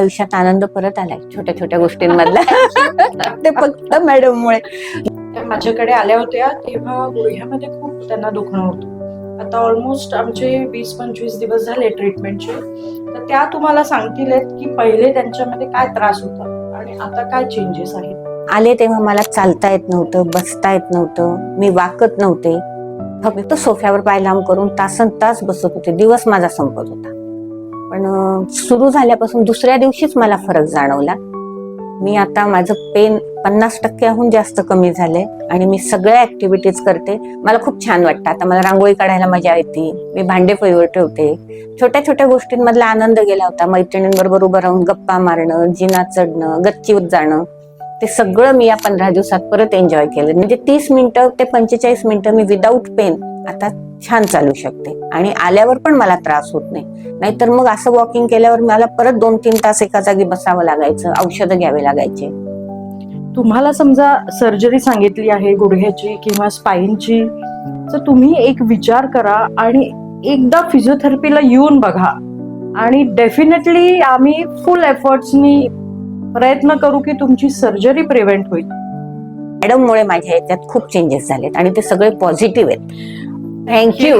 आयुष्यात आनंद परत आलाय छोट्या छोट्या गोष्टींमधला. ते फक्त मॅडममुळे. माझ्याकडे आल्या होत्या तेव्हा गुडघ्यामध्ये खूप त्यांना दुखणं होतं. आता ऑलमोस्ट आमचे 20-25 दिवस झाले ट्रीटमेंटचे. तर त्या तुम्हाला सांगतील की पहिले त्यांच्यामध्ये काय त्रास होता आणि आता काय चेंजेस आहेत. आले तेव्हा मला चालता येत नव्हतं, बसता येत नव्हतं, मी वाकत नव्हते. फक्त सोफ्यावर पाय लांब करून तासन तास बसत होते. दिवस माझा संपत होता. पण सुरू झाल्यापासून दुसऱ्या दिवशीच मला फरक जाणवला. मी आता माझं पेन 50%हून जास्त कमी झालंय आणि मी सगळ्या ऍक्टिव्हिटीज करते. मला खूप छान वाटतं. आता मला रांगोळी काढायला मजा येते, मी भांडे फळीवर ठेवते. छोट्या छोट्या गोष्टींमधला आनंद गेला होता. मैत्रिणींबरोबर उभं राहून गप्पा मारणं, जिना चढणं, गच्चीवर जाणं, ते सगळं मी या 15 दिवसात परत एन्जॉय केलं. म्हणजे 30 मिनिटं ते 45 मिनिटं मी विदाऊट पेन आता छान चालू शकते आणि आल्यावर पण मला त्रास होत नाही. नाहीतर मग असं वॉकिंग केल्यावर मला परत 2-3 तास एका जागी बसावं लागायचं, औषधं घ्यावे लागायचे. तुम्हाला समजा सर्जरी सांगितली आहे गुडघ्याची किंवा स्पाईनची, तर तुम्ही एक विचार करा आणि एकदा फिजिओथेरपीला येऊन बघा आणि डेफिनेटली आम्ही फुल एफर्ट्सनी प्रयत्न करू की तुमची सर्जरी प्रिव्हेंट होईल. मॅडममुळे माझ्या याच्यात खूप चेंजेस झालेत आणि ते सगळे पॉझिटिव्ह आहेत. थँक्यू.